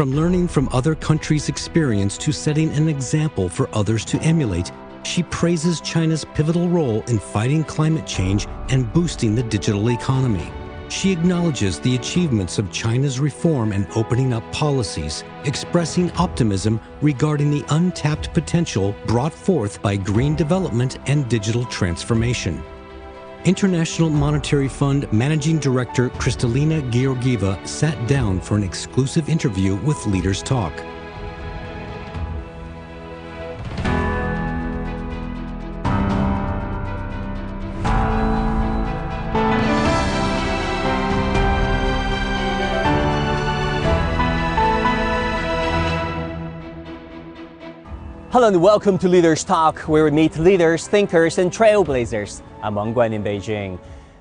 From learning from other countries' experience to setting an example for others to emulate, she praises China's pivotal role in fighting climate change and boosting the digital economy. She acknowledges the achievements of China's reform and opening up policies, expressing optimism regarding the untapped potential brought forth by green development and digital transformation. International Monetary Fund Managing Director Kristalina Georgieva sat down for an exclusive interview with Leaders Talk. Hello and welcome to Leaders Talk, where we meet leaders, thinkers, and trailblazers. I'm Wang Guan in Beijing.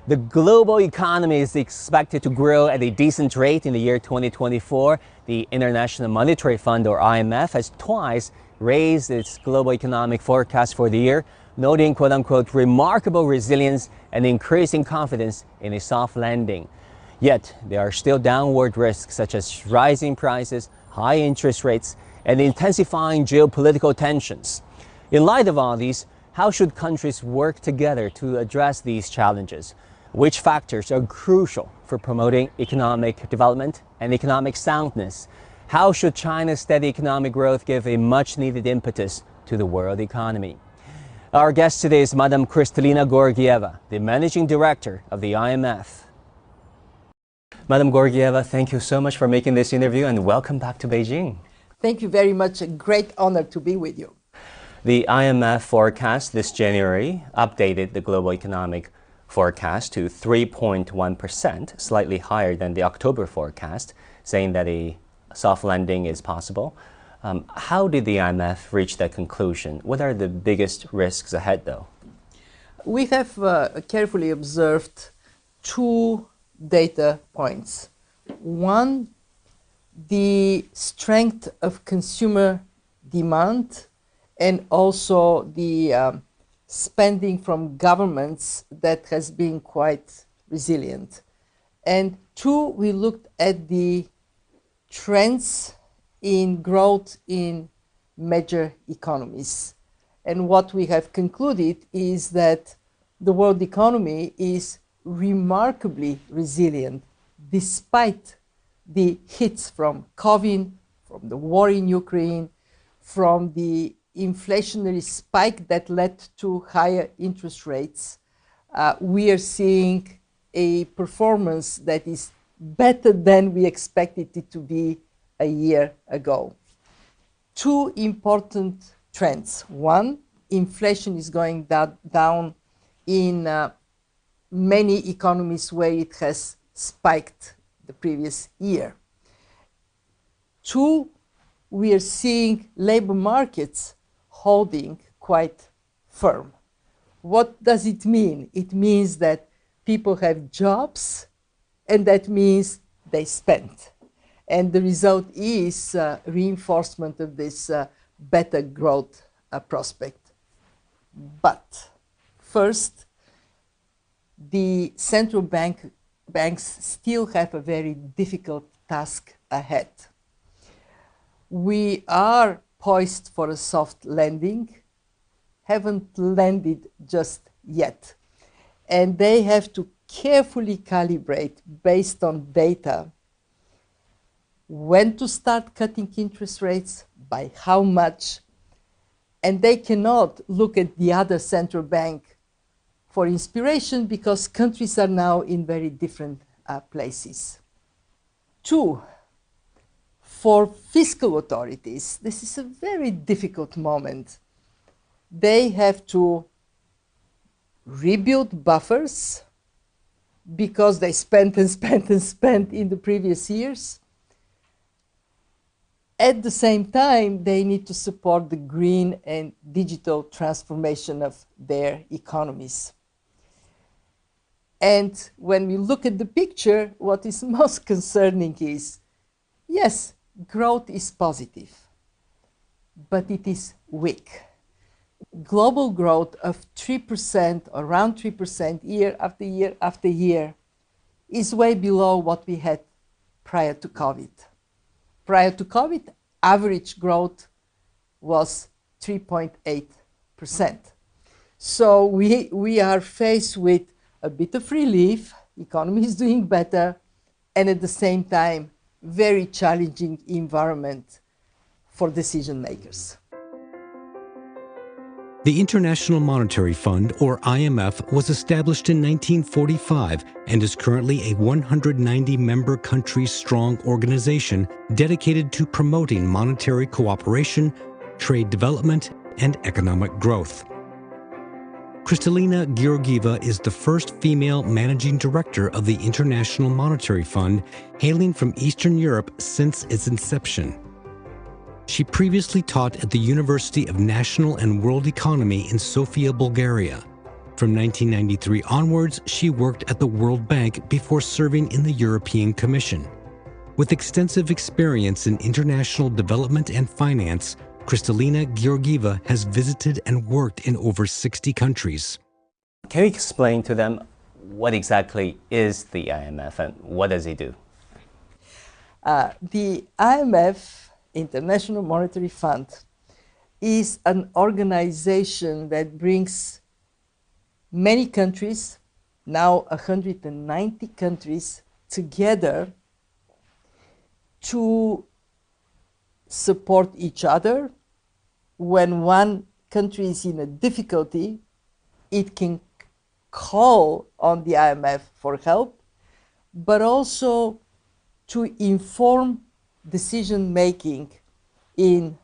The global economy is expected to grow at a decent rate in the year 2024. The International Monetary Fund, or IMF, has twice raised its global economic forecast for the year, noting quote-unquote remarkable resilience and increasing confidence in a soft landing. Yet, there are still downward risks such as rising prices, high interest rates, and intensifying geopolitical tensions. In light of all these, how should countries work together to address these challenges? Which factors are crucial for promoting economic development and economic soundness? How should China's steady economic growth give a much-needed impetus to the world economy? Our guest today is Madam Kristalina Georgieva, the Managing Director of the IMF. Madam Georgieva, thank you so much for making this interview and welcome back to Beijing. Thank you very much. A great honor to be with you. The IMF forecast this January updated the global economic forecast to 3.1%, slightly higher than the October forecast, saying that a soft landing is possible. How did the IMF reach that conclusion? What are the biggest risks ahead, though? We have carefully observed two data points. One, the strength of consumer demand and also the spending from governments that has been quite resilient. And two, we looked at the trends in growth in major economies. And what we have concluded is that the world economy is remarkably resilient despite the hits from COVID, from the war in Ukraine, from the inflationary spike that led to higher interest rates. We are seeing a performance that is better than we expected it to be a year ago. Two important trends. One, inflation is going down in many economies where it has spiked the previous year. Two, we are seeing labor markets holding quite firm. What does it mean? It means that people have jobs, and that means they spend. And the result is reinforcement of this better growth prospect. But first, the central banks still have a very difficult task ahead. We are poised for a soft landing, haven't landed just yet. And they have to carefully calibrate based on data when to start cutting interest rates, by how much, and they cannot look at the other central bank for inspiration because countries are now in very different places. Two, for fiscal authorities, this is a very difficult moment. They have to rebuild buffers because they spent and spent and spent in the previous years. At the same time, they need to support the green and digital transformation of their economies. And when we look at the picture, what is most concerning is, yes, growth is positive, but it is weak. Global growth of 3%, around 3% year after year after year, is way below what we had prior to COVID. prior to COVID, average growth was 3.8%. So we are faced with a bit of relief, economy is doing better, and at the same time, very challenging environment for decision makers. The International Monetary Fund, or IMF, was established in 1945 and is currently a 190-member country-strong organization dedicated to promoting monetary cooperation, trade development, and economic growth. Kristalina Georgieva is the first female managing director of the International Monetary Fund, hailing from Eastern Europe since its inception. She previously taught at the University of National and World Economy in Sofia, Bulgaria. From 1993 onwards, she worked at the World Bank before serving in the European Commission. With extensive experience in international development and finance, Kristalina Georgieva has visited and worked in over 60 countries. Can you explain to them what exactly is the IMF and what does it do? The IMF, International Monetary Fund, is an organization that brings many countries, now 190 countries, together to support each other. When one country is in a difficulty, it can call on the IMF for help, but also to inform decision making in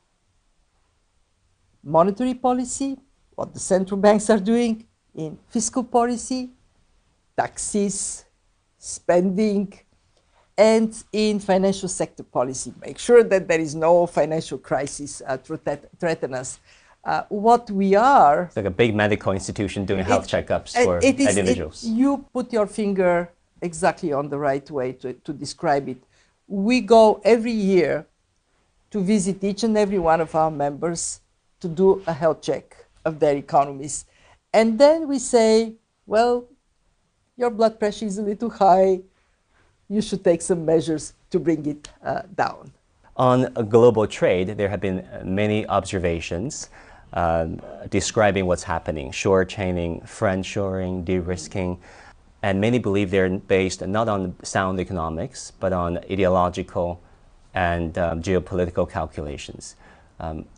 monetary policy, what the central banks are doing, in fiscal policy, taxes, spending, and in financial sector policy. Make sure that there is no financial crisis threaten us. What we are... It's like a big medical institution doing health checkups for individuals. You put your finger exactly on the right way to describe it. We go every year to visit each and every one of our members to do a health check of their economies. And then we say, well, your blood pressure is a little high. You should take some measures to bring it down. On global trade, there have been many observations describing what's happening, short-chaining, friend-shoring, de-risking, and many believe they're based not on sound economics, but on ideological and geopolitical calculations.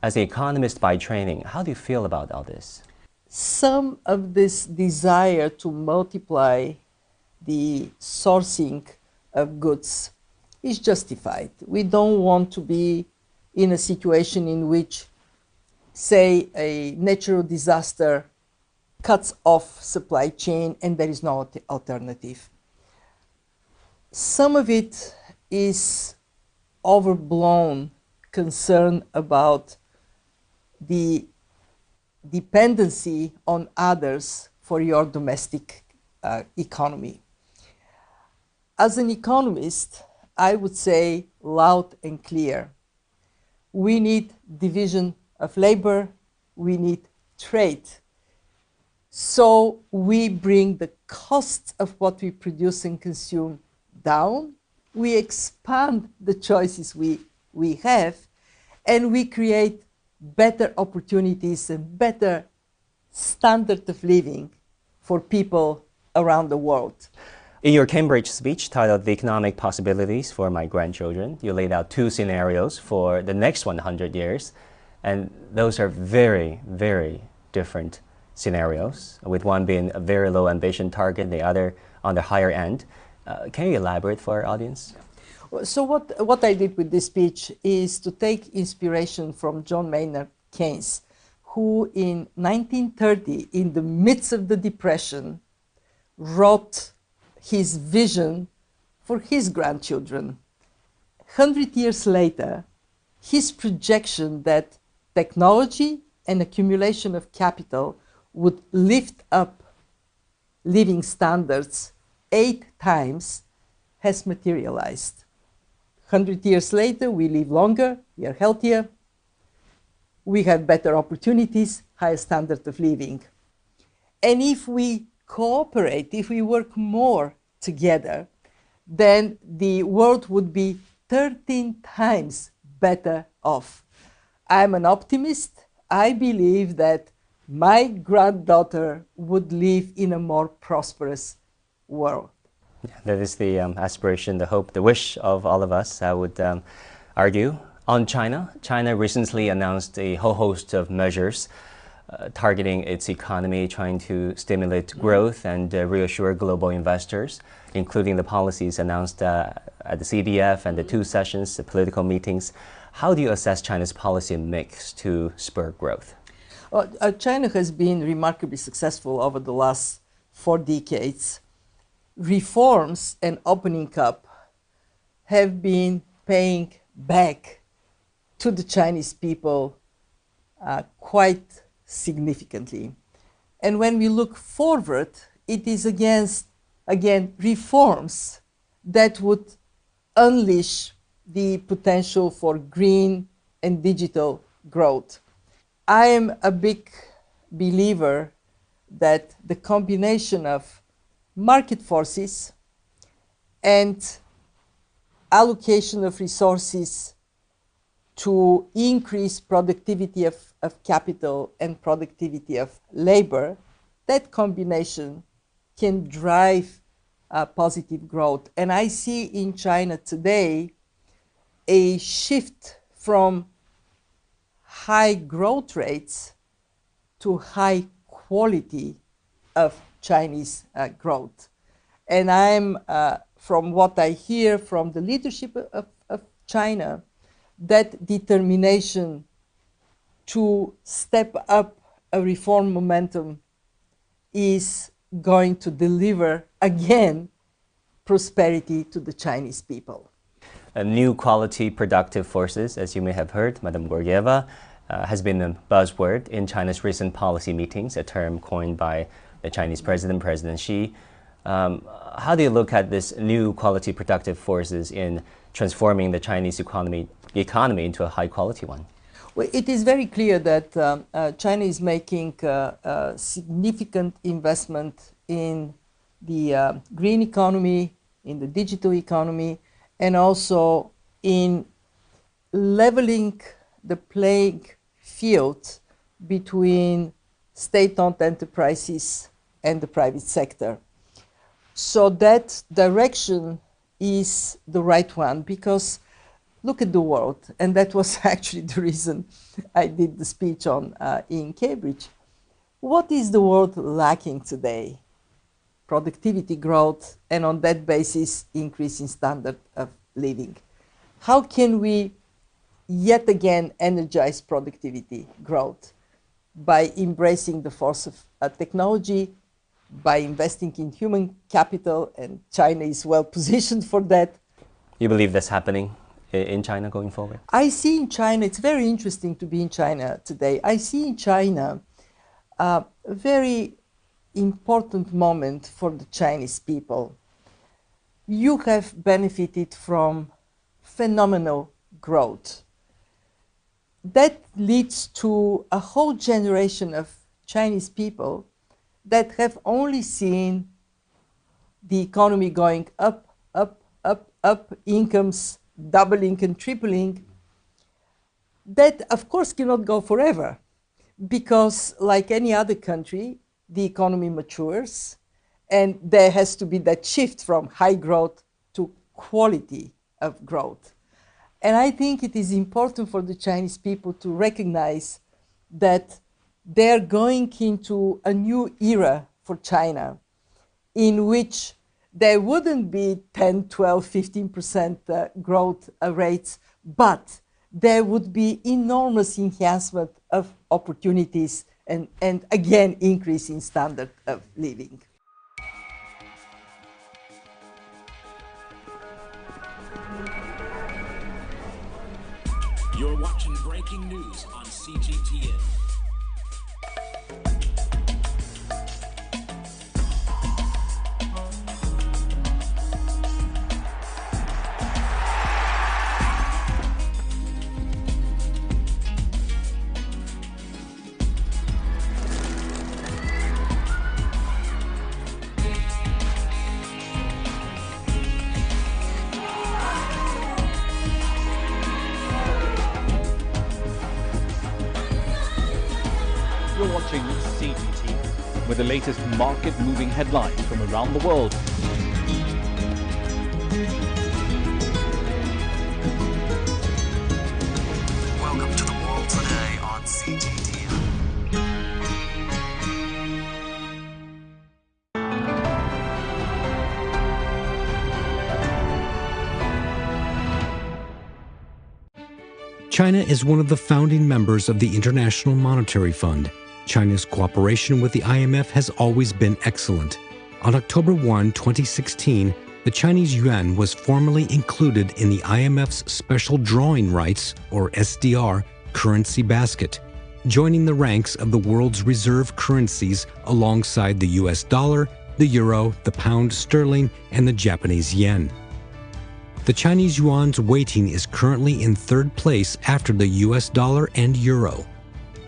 As an economist by training, how do you feel about all this? Some of this desire to multiply the sourcing of goods is justified. We don't want to be in a situation in which, say, a natural disaster cuts off supply chain and there is no alternative. Some of it is overblown concern about the dependency on others for your domestic economy. As an economist, I would say loud and clear, we need division of labor, we need trade. So we bring the costs of what we produce and consume down, we expand the choices we have, and we create better opportunities and better standard of living for people around the world. In your Cambridge speech titled The Economic Possibilities for My Grandchildren, you laid out two scenarios for the next 100 years, and those are very, very different scenarios, with one being a very low ambition target, the other on the higher end. Can you elaborate for our audience? So what I did with this speech is to take inspiration from John Maynard Keynes, who in 1930, in the midst of the Depression, wrote his vision for his grandchildren. 100 years later, his projection that technology and accumulation of capital would lift up living standards 8 times has materialized. 100 years later, we live longer, we are healthier, we have better opportunities, higher standard of living. And if we cooperate, if we work more together, then the world would be 13 times better off. I'm an optimist. I believe that my granddaughter would live in a more prosperous world. Yeah, that is the aspiration, the hope, the wish of all of us, I would argue. On China, China recently announced a whole host of measures targeting its economy, trying to stimulate growth and reassure global investors, including the policies announced at the CDF and the two sessions, the political meetings. How do you assess China's policy mix to spur growth? Well, China has been remarkably successful over the last 4 decades. Reforms and opening up have been paying back to the Chinese people quite significantly. And when we look forward, it is again reforms that would unleash the potential for green and digital growth. I am a big believer that the combination of market forces and allocation of resources to increase productivity of capital and productivity of labor, that combination can drive positive growth. And I see in China today a shift from high growth rates to high quality of Chinese growth. And I'm, from what I hear from the leadership of China, that determination to step up a reform momentum is going to deliver again prosperity to the Chinese people. New quality productive forces, as you may have heard, Madam Georgieva, has been a buzzword in China's recent policy meetings, a term coined by the Chinese president, President Xi. How do you look at this new quality productive forces in transforming the Chinese economy into a high quality one? Well, it is very clear that China is making a significant investment in the green economy, in the digital economy, and also in leveling the playing field between state-owned enterprises and the private sector. So that direction is the right one, because look at the world, and that was actually the reason I did the speech on in Cambridge. What is the world lacking today? Productivity growth, and on that basis, increasing standard of living. How can we yet again energize productivity growth? By embracing the force of technology, by investing in human capital, and China is well positioned for that. You believe that's happening in China going forward? I see in China, it's very interesting to be in China today. I see in China a very important moment for the Chinese people. You have benefited from phenomenal growth. That leads to a whole generation of Chinese people that have only seen the economy going up, incomes doubling and tripling. That, of course, cannot go forever, because like any other country, the economy matures, and there has to be that shift from high growth to quality of growth. And I think it is important for the Chinese people to recognize that they're going into a new era for China, in which there wouldn't be 10, 12, 15% growth rates, but there would be enormous enhancement of opportunities and again, increasing standard of living. You're watching breaking news on CGTN. the latest market-moving headlines from around the world. Welcome to the World Today on CGTN. China is one of the founding members of the International Monetary Fund. China's cooperation with the IMF has always been excellent. On October 1, 2016, the Chinese yuan was formally included in the IMF's Special Drawing Rights, or SDR, currency basket, joining the ranks of the world's reserve currencies alongside the US dollar, the euro, the pound sterling, and the Japanese yen. The Chinese yuan's weighting is currently in third place after the US dollar and euro.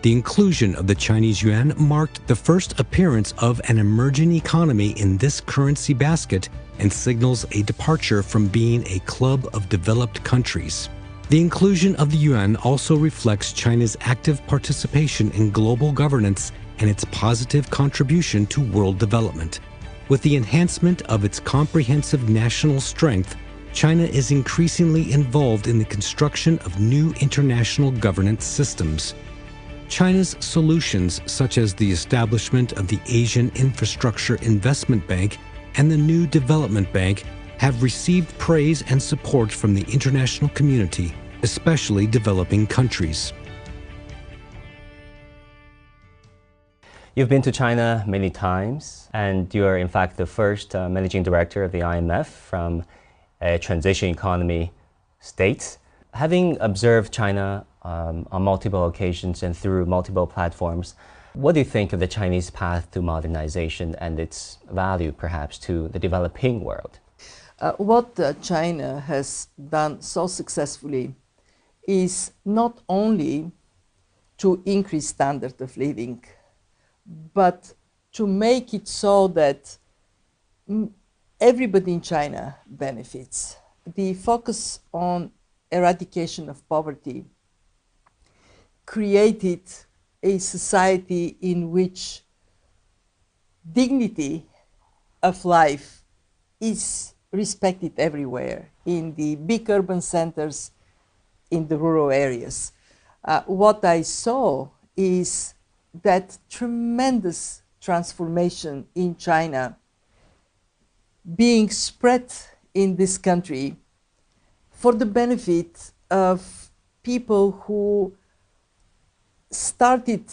The inclusion of the Chinese yuan marked the first appearance of an emerging economy in this currency basket and signals a departure from being a club of developed countries. The inclusion of the yuan also reflects China's active participation in global governance and its positive contribution to world development. With the enhancement of its comprehensive national strength, China is increasingly involved in the construction of new international governance systems. China's solutions, such as the establishment of the Asian Infrastructure Investment Bank and the New Development Bank, have received praise and support from the international community, especially developing countries. You've been to China many times, and you're in fact the first managing director of the IMF from a transition economy state. Having observed China on multiple occasions and through multiple platforms, what do you think of the Chinese path to modernization and its value perhaps to the developing world? What China has done so successfully is not only to increase standard of living, but to make it so that everybody in China benefits. The focus on eradication of poverty created a society in which dignity of life is respected everywhere, in the big urban centers, in the rural areas. What I saw is that tremendous transformation in China being spread in this country for the benefit of people who started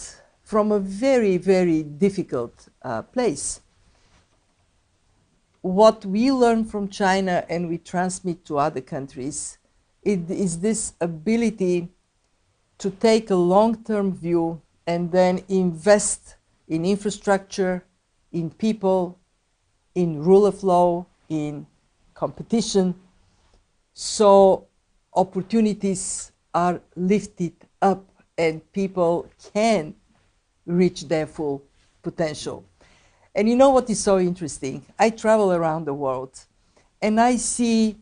from a very, very difficult place. What we learn from China and we transmit to other countries is this ability to take a long-term view and then invest in infrastructure, in people, in rule of law, in competition, so opportunities are lifted up and people can reach their full potential. And you know what is so interesting? I travel around the world and I see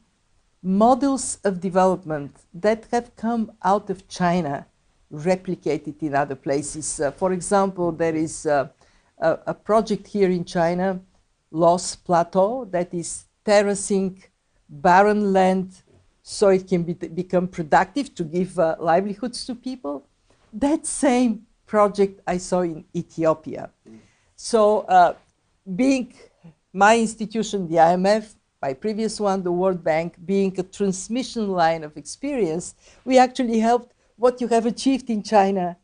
models of development that have come out of China replicated in other places. For example, there is a project here in China, Loss Plateau, that is terracing barren land so it can become productive to give livelihoods to people. That same project I saw in Ethiopia. So being my institution, the IMF, my previous one, the World Bank, being a transmission line of experience, we actually helped what you have achieved in China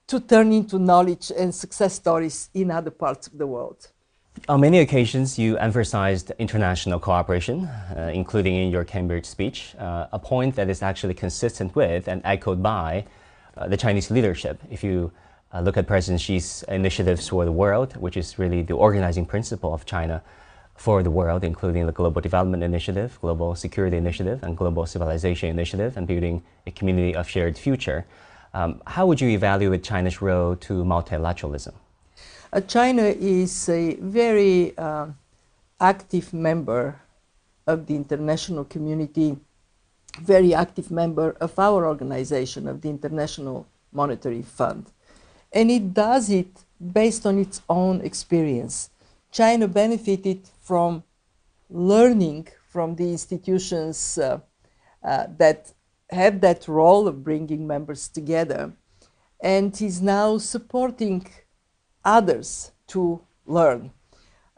to turn into knowledge and success stories in other parts of the world. On many occasions, you emphasized international cooperation, including in your Cambridge speech, a point that is actually consistent with and echoed by the Chinese leadership. If you look at President Xi's initiatives for the world, which is really the organizing principle of China for the world, including the Global Development Initiative, Global Security Initiative, and Global Civilization Initiative, and building a community of shared future. How would you evaluate China's role to multilateralism? China is a very active member of the international community, very active member of our organization, of the International Monetary Fund. And it does it based on its own experience. China benefited from learning from the institutions that have that role of bringing members together, and is now supporting others to learn.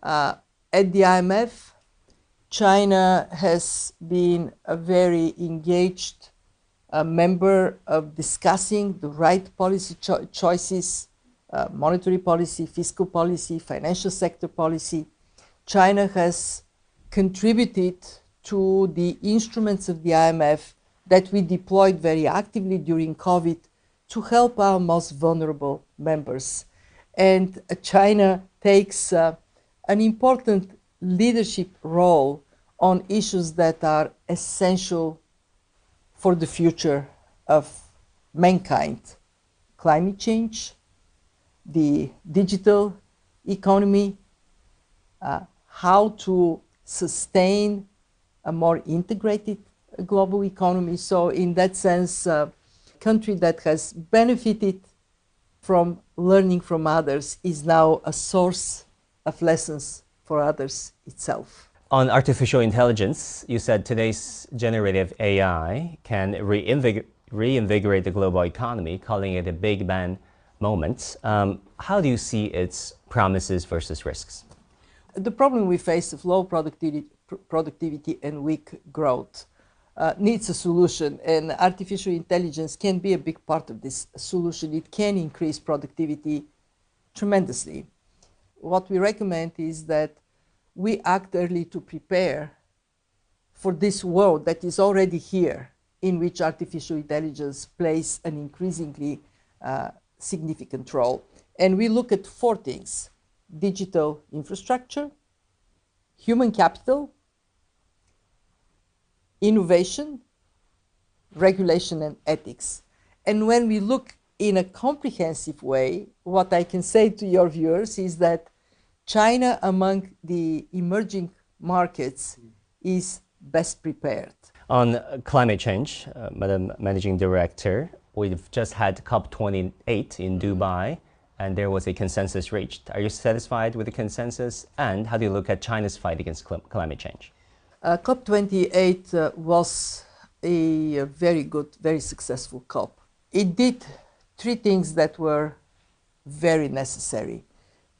At the IMF, China has been a very engaged member of discussing the right policy choices, monetary policy, fiscal policy, financial sector policy. China has contributed to the instruments of the IMF that we deployed very actively during COVID to help our most vulnerable members. And China takes an important leadership role on issues that are essential for the future of mankind: climate change, the digital economy, how to sustain a more integrated global economy. So in that sense, a country that has benefited from learning from others is now a source of lessons for others itself. On artificial intelligence, you said today's generative AI can reinvigorate the global economy, calling it a big bang moment. How do you see its promises versus risks? The problem we face of low productivity and weak growth needs a solution, and artificial intelligence can be a big part of this solution. It can increase productivity tremendously. What we recommend is that we act early to prepare for this world that is already here, in which artificial intelligence plays an increasingly significant role. And we look at four things: digital infrastructure, human capital, innovation, regulation, and ethics. And when we look in a comprehensive way, what I can say to your viewers is that China, among the emerging markets, is best prepared. On climate change, Madam Managing Director, we've just had COP28 in Dubai, and there was a consensus reached. Are you satisfied with the consensus? And how do you look at China's fight against climate change? COP28 was a very good, very successful COP. It did three things that were very necessary.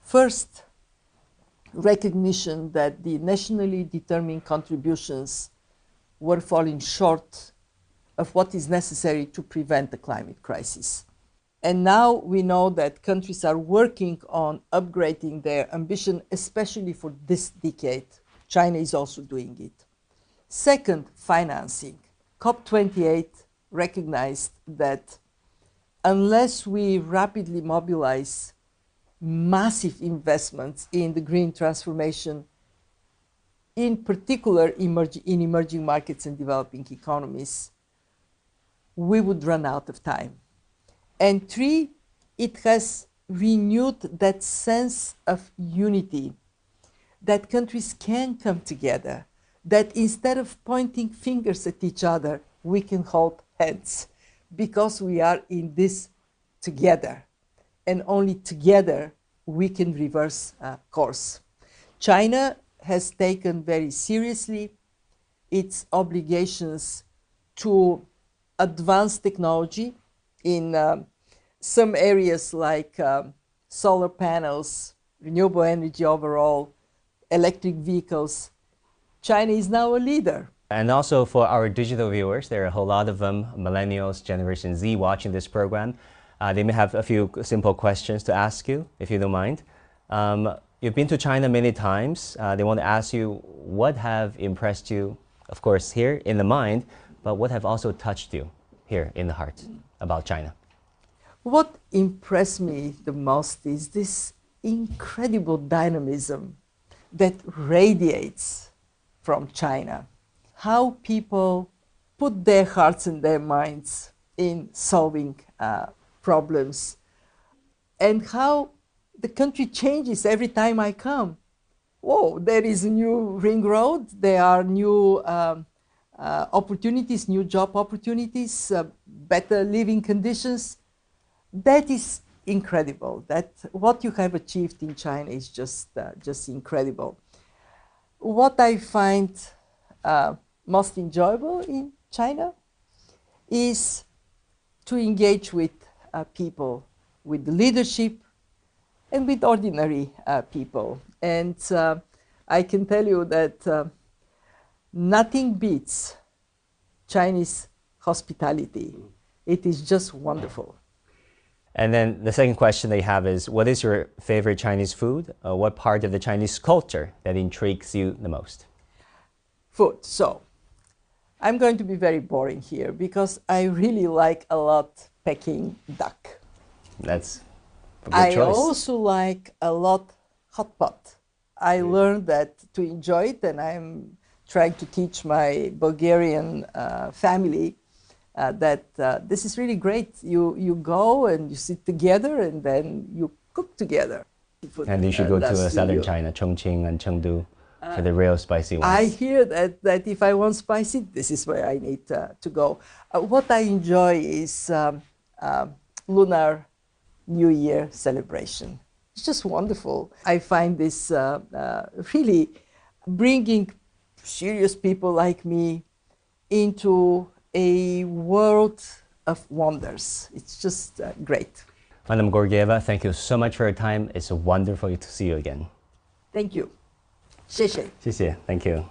First, recognition that the nationally determined contributions were falling short of what is necessary to prevent the climate crisis. And now we know that countries are working on upgrading their ambition, especially for this decade. China is also doing it. Second, financing. COP28 recognized that unless we rapidly mobilize massive investments in the green transformation, in particular in emerging markets and developing economies, we would run out of time. And three, it has renewed that sense of unity, that countries can come together, that instead of pointing fingers at each other, we can hold hands, because we are in this together. And only together we can reverse course. China has taken very seriously its obligations to advance technology in some areas like solar panels, renewable energy overall, electric vehicles. China is now a leader. And also for our digital viewers, there are a whole lot of them, millennials, Generation Z, watching this program. They may have a few simple questions to ask you, if you don't mind. You've been to China many times. They want to ask you what have impressed you, of course, here in the mind, but what have also touched you here in the heart about China? What impressed me the most is this incredible dynamism that radiates from China. How people put their hearts and their minds in solving problems, and how the country changes every time I come. Whoa, there is a new ring road, there are new opportunities, new job opportunities, better living conditions. That is incredible. That what you have achieved in China is just incredible. What I find most enjoyable in China is to engage with people, with the leadership, and with ordinary people. And I can tell you that nothing beats Chinese hospitality. It is just wonderful. And then the second question they have is, what is your favorite Chinese food? What part of the Chinese culture that intrigues you the most? Food. So I'm going to be very boring here because I really like a lot Peking duck. That's a good I choice. also like a lot hot pot. I learned that to enjoy it, and I'm trying to teach my Bulgarian family that this is really great. You go and you sit together and then you cook together. And you should go to That's southern you. China, Chongqing and Chengdu, for the real spicy ones. I hear that if I want spicy, this is where I need to go. What I enjoy is Lunar New Year celebration. It's just wonderful. I find this really bringing serious people like me into a world of wonders. It's just great. Madam Georgieva, thank you so much for your time. It's wonderful to see you again. Thank you. 谢谢. 谢谢. Thank you.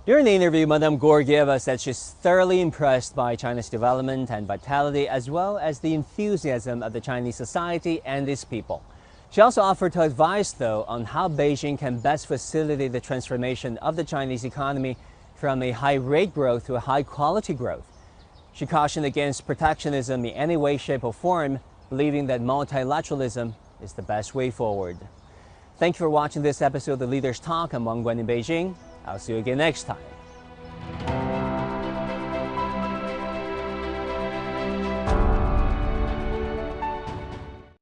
During the interview, Madame Georgieva said she's thoroughly impressed by China's development and vitality, as well as the enthusiasm of the Chinese society and its people. She also offered her advice, though, on how Beijing can best facilitate the transformation of the Chinese economy from a high-rate growth to a high-quality growth. She cautioned against protectionism in any way, shape, or form, believing that multilateralism is the best way forward. Thank you for watching this episode of The Leaders Talk. I'm Wang Guan in Beijing. I'll see you again next time.